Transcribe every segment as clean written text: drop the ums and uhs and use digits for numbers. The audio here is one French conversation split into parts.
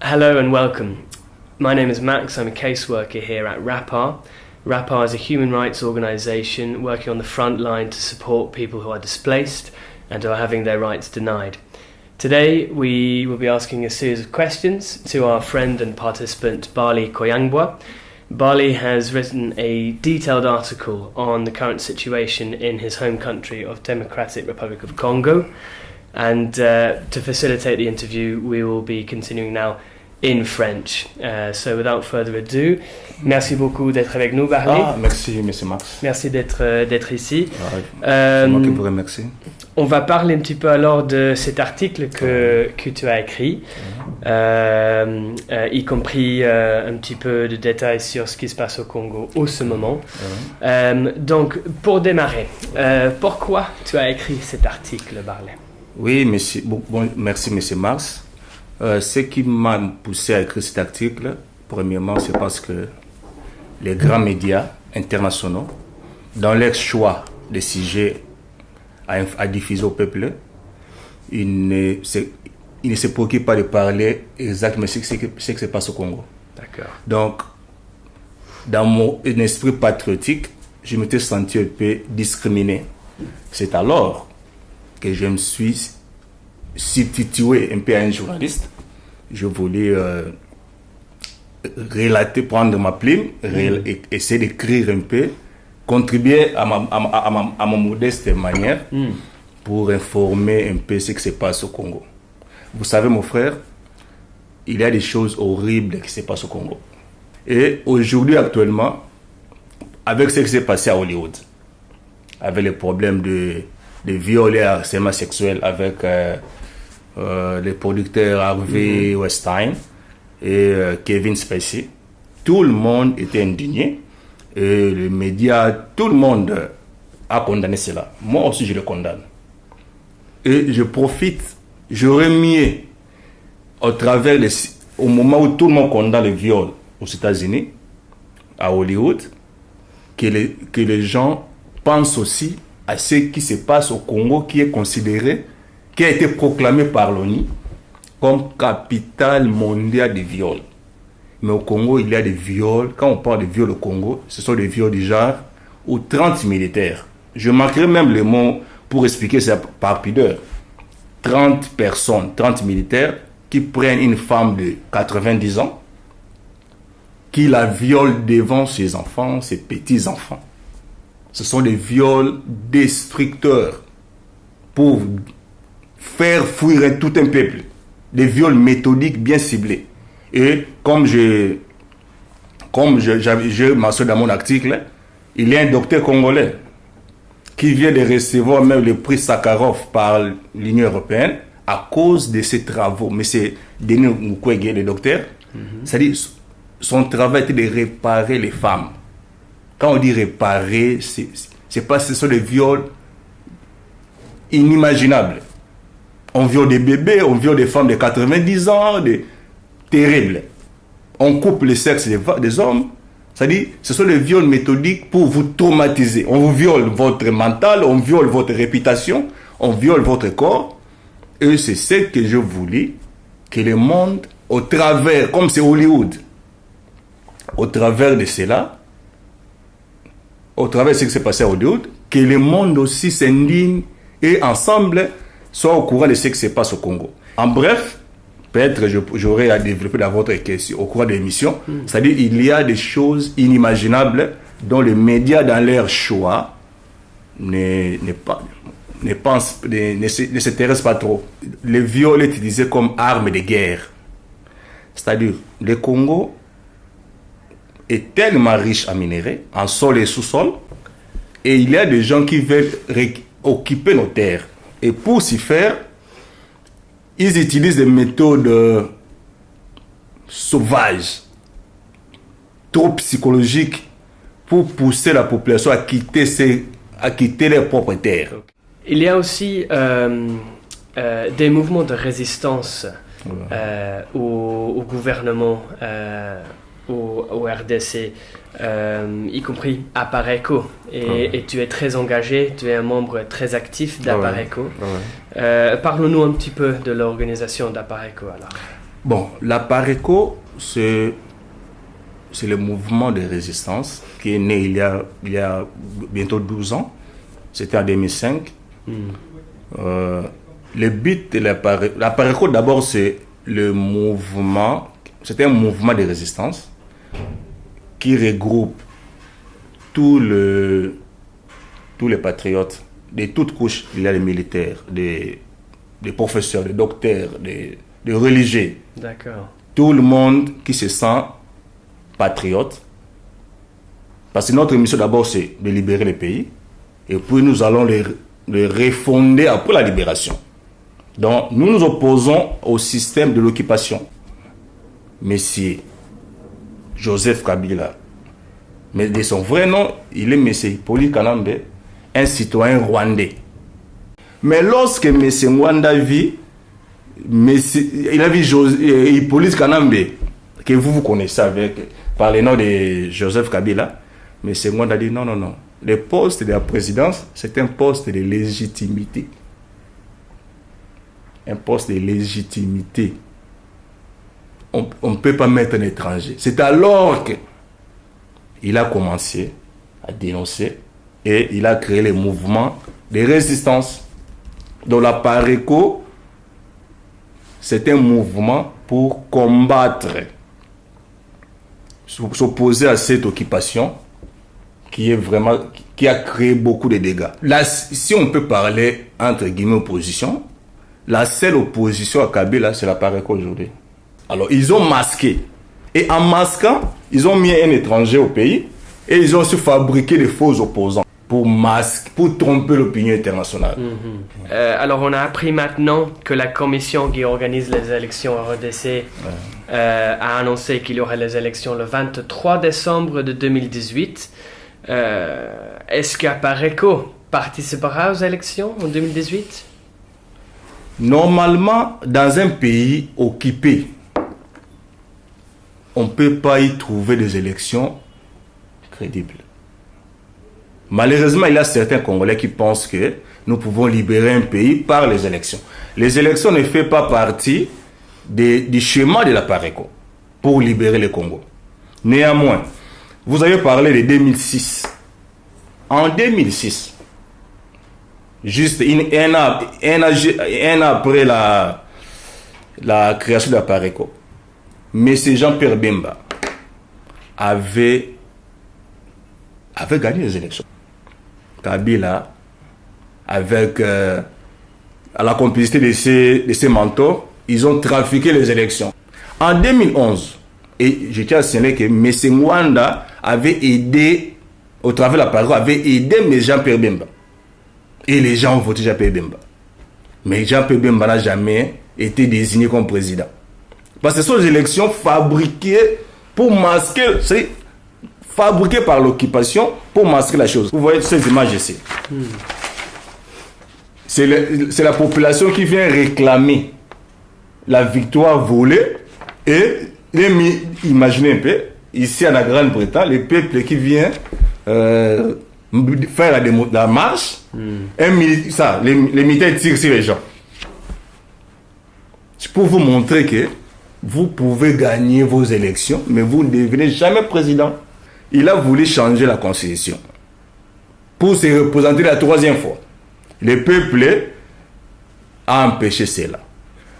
Hello and welcome. My name is Max. I'm a caseworker here at RAPAR. RAPAR is a human rights organisation working on the front line to support people who are displaced and who are having their rights denied. Today we will be asking a series of questions to our friend and participant Barley Koyangwa. Barley has written a detailed article on the current situation in his home country of Democratic Republic of Congo. And to facilitate the interview, we will be continuing now in French. So without further ado, merci beaucoup d'être avec nous, Barley. Merci, monsieur Max. Merci d'être ici. C'est moi qui vous remercie. On va parler un petit peu alors de cet article que tu as écrit, y compris un petit peu de détails sur ce qui se passe au Congo en ce moment. Donc, pour démarrer, pourquoi tu as écrit cet article, Barley? Oui, monsieur, merci, monsieur Max. Ce qui m'a poussé à écrire cet article, premièrement, c'est parce que les grands médias internationaux, dans leur choix de sujets à diffuser au peuple, ils ne se préoccupent pas de parler exactement ce qui se passe au Congo. D'accord. Donc, dans mon esprit patriotique, je m'étais senti un peu discriminé. C'est alors que je me suis substitué un peu à un journaliste. Je voulais relater, prendre ma plume, essayer d'écrire un peu, contribuer à ma modeste manière pour informer un peu ce qui se passe au Congo. Vous savez, mon frère, il y a des choses horribles qui se passent au Congo. Et aujourd'hui, actuellement, avec ce qui s'est passé à Hollywood, avec les problèmes de viols et harcèlement sexuel avec les producteurs Harvey Weinstein et Kevin Spacey, tout le monde était indigné. Et les médias, tout le monde a condamné cela. Moi aussi, je le condamne. Et je profite, j'aurais mis au moment où tout le monde condamne le viol aux États-Unis, à Hollywood, que les gens pensent aussi à ce qui se passe au Congo, qui est considéré, qui a été proclamé par l'ONU comme capitale mondiale des viols. Mais au Congo, il y a des viols. Quand on parle de viols au Congo, ce sont des viols du genre aux 30 militaires. Je marquerai même le mot pour expliquer ça par pudeur. 30 personnes, 30 militaires qui prennent une femme de 90 ans, qui la violent devant ses enfants, ses petits-enfants. Ce sont des viols destructeurs pour faire fuir tout un peuple. Des viols méthodiques bien ciblés. Et comme je mentionne dans mon article, il y a un docteur congolais qui vient de recevoir même le prix Sakharov par l'Union européenne à cause de ses travaux. Mais c'est Denis Mukwege, le docteur. C'est-à-dire, son travail était de réparer les femmes. Quand on dit réparer, ce sont des viols inimaginables. On viole des bébés, on viole des femmes de 90 ans, terrible. On coupe le sexe des hommes. C'est-à-dire, ce sont des viols méthodiques pour vous traumatiser. On vous viole votre mental, on viole votre réputation, on viole votre corps. Et c'est ce que je voulais que le monde, au travers, comme c'est Hollywood, au travers de cela, au travers de ce qui s'est passé à Hollywood, que le monde aussi s'indigne et ensemble soit au courant de ce qui se passe au Congo. En bref, peut-être j'aurai à développer dans votre question au cours de l'émission. C'est-à-dire il y a des choses inimaginables dont les médias, dans leur choix, ne s'intéressent pas trop. Le viol est utilisé comme arme de guerre. C'est-à-dire le Congo est tellement riche en minerais, en sol et sous-sol, et il y a des gens qui veulent occuper nos terres. Et pour s'y faire, ils utilisent des méthodes sauvages, trop psychologiques, pour pousser la population à quitter leurs propres terres. Il y a aussi des mouvements de résistance au gouvernement, au RDC, y compris à Pareco. Et tu es très engagé, tu es un membre très actif d'Apareco. Parlons-nous un petit peu de l'organisation d'Apareco alors. Bon, la PARECO, c'est le mouvement de résistance qui est né il y a bientôt 12 ans. C'était en 2005. Le but de la PARECO, d'abord, c'est le mouvement, c'était un mouvement de résistance qui regroupe tous les patriotes de toutes couches. Il y a les militaires, des professeurs, des docteurs, des religieux. D'accord. Tout le monde qui se sent patriote. Parce que notre mission d'abord, c'est de libérer le pays. Et puis nous allons le refonder après la libération. Donc nous nous opposons au système de l'occupation. Monsieur Joseph Kabila, mais de son vrai nom, il est Monsieur Hippolyte Kanambe, un citoyen rwandais. Mais lorsque Monsieur Mwanda vit, il a vu Hippolyte Kanambe, que vous connaissez par le nom de Joseph Kabila, Monsieur Mwanda dit non. Le poste de la présidence, c'est un poste de légitimité. Un poste de légitimité. On ne peut pas mettre un étranger. C'est alors qu'il a commencé à dénoncer et il a créé le mouvement de résistance. Donc la PARECO, c'est un mouvement pour combattre, s'opposer à cette occupation qui a créé beaucoup de dégâts. Là, si on peut parler entre guillemets opposition, la seule opposition à Kabila, c'est la PARECO aujourd'hui. Alors, ils ont masqué. Et en masquant, ils ont mis un étranger au pays et ils ont aussi fabriqué des faux opposants pour tromper l'opinion internationale. Alors, on a appris maintenant que la commission qui organise les élections RDC a annoncé qu'il y aurait les élections le 23 décembre de 2018. Est-ce que PARECO participera aux élections en 2018? Normalement, dans un pays occupé, on ne peut pas y trouver des élections crédibles. Malheureusement, il y a certains Congolais qui pensent que nous pouvons libérer un pays par les élections. Les élections ne font pas partie du schéma de la PARECO pour libérer le Congo. Néanmoins, vous avez parlé de 2006. En 2006, juste un an après la création de la PARECO, M. Jean-Pierre Bemba avait gagné les élections. Kabila, avec à la complicité de ses mentors, ils ont trafiqué les élections. En 2011, et je tiens à signaler que M. Mwanda avait aidé, au travers de la PARECO, avait aidé M. Jean-Pierre Bemba. Et les gens ont voté Jean-Pierre Bemba. Mais Jean-Pierre Bemba n'a jamais été désigné comme président. Parce que ce sont des élections fabriquées pour masquer, c'est fabriquées par l'occupation pour masquer la chose. Vous voyez ces images ici. C'est la population qui vient réclamer la victoire volée et imaginez un peu, ici en Grande-Bretagne, le peuple qui vient faire la marche, les militaires tirent sur les gens. C'est pour vous montrer que vous pouvez gagner vos élections, mais vous ne devenez jamais président. Il a voulu changer la constitution pour se représenter la troisième fois. Le peuple a empêché cela.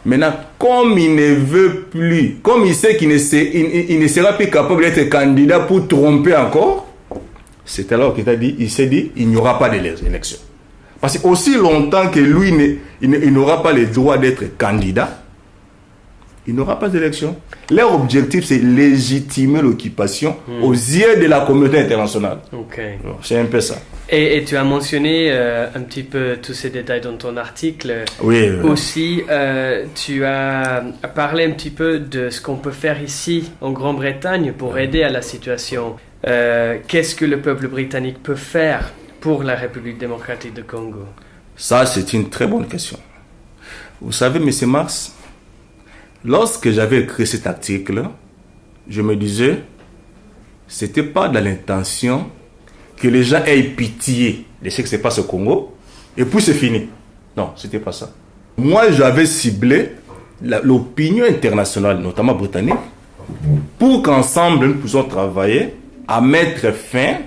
Maintenant, comme il ne veut plus, comme il sait qu'il ne sera plus capable d'être candidat pour tromper encore, c'est alors il s'est dit, il n'y aura pas d'élection. Parce que aussi longtemps que lui, il n'aura pas le droit d'être candidat, il n'aura pas d'élection. Leur objectif, c'est légitimer l'occupation aux yeux de la communauté internationale. Okay. C'est un peu ça. Et tu as mentionné un petit peu tous ces détails dans ton article. Oui. Aussi, tu as parlé un petit peu de ce qu'on peut faire ici, en Grande-Bretagne, pour aider à la situation. Qu'est-ce que le peuple britannique peut faire pour la République démocratique du Congo? Ça, c'est une très bonne question. Vous savez, M. Mars, lorsque j'avais écrit cet article, je me disais, c'était pas dans l'intention que les gens aient pitié de ce qui se passe au Congo, et puis c'est fini. Non, c'était pas ça. Moi, j'avais ciblé l'opinion internationale, notamment britannique, pour qu'ensemble nous puissions travailler à mettre fin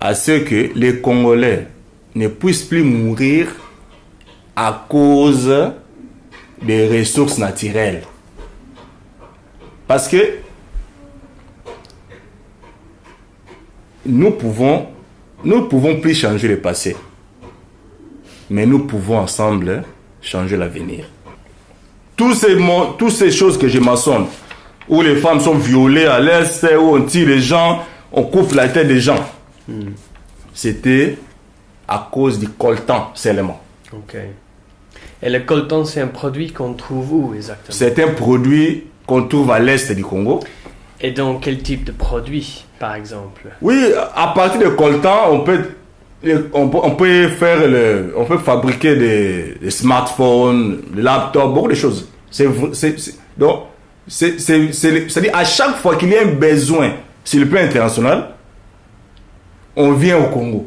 à ce que les Congolais ne puissent plus mourir à cause des ressources naturelles. Parce que nous pouvons plus changer le passé, mais nous pouvons ensemble changer l'avenir. Toutes ces choses que je mentionne, où les femmes sont violées à l'Est, où on tire les gens, on coupe la tête des gens, c'était à cause du coltan seulement. Ok. Et le coltan, c'est un produit qu'on trouve où exactement? C'est un produit qu'on trouve à l'Est du Congo. Et donc, quel type de produit, par exemple? Oui, à partir de coltan, on peut fabriquer des smartphones, des laptops, beaucoup de choses. Donc, c'est-à-dire à chaque fois qu'il y a un besoin sur le plan international, on vient au Congo.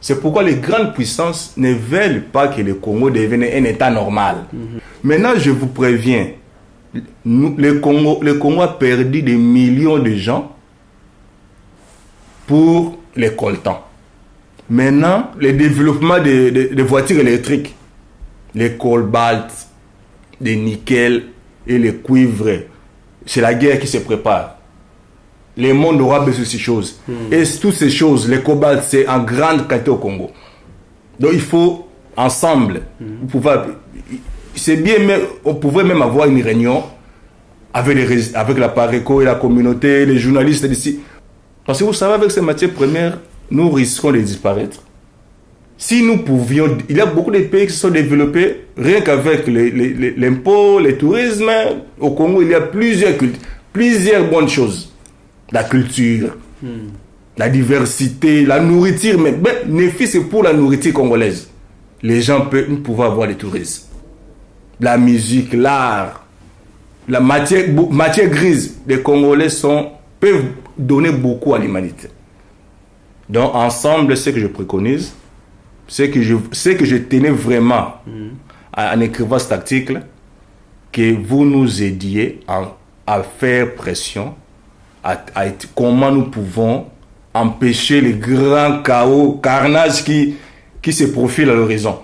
C'est pourquoi les grandes puissances ne veulent pas que le Congo devienne un État normal. Maintenant, je vous préviens, le Congo a perdu des millions de gens pour les coltans. Maintenant, le développement des voitures électriques, les cobalt, les nickel et les cuivres, c'est la guerre qui se prépare. Le monde aura besoin de ces choses. Et toutes ces choses, les cobalt, c'est en grande quantité au Congo. Donc il faut ensemble pouvoir. C'est bien, mais on pouvait même avoir une réunion avec la PARECO et la communauté, les journalistes d'ici. Parce que vous savez, avec ces matières premières, nous risquons de disparaître. Si nous pouvions, il y a beaucoup de pays qui se sont développés, rien qu'avec l'impôt, le tourisme. Au Congo, il y a plusieurs bonnes choses. La culture, la diversité, la nourriture, mais Néfi, c'est pour la nourriture congolaise. Les gens peuvent pouvoir avoir le tourisme. La musique, l'art, la matière grise. Les Congolais peuvent donner beaucoup à l'humanité. Donc, ensemble, ce que je préconise, c'est que je tenais vraiment en écrivant cet article, que vous nous aidiez à faire pression, comment nous pouvons empêcher les grands chaos, carnages qui se profilent à l'horizon.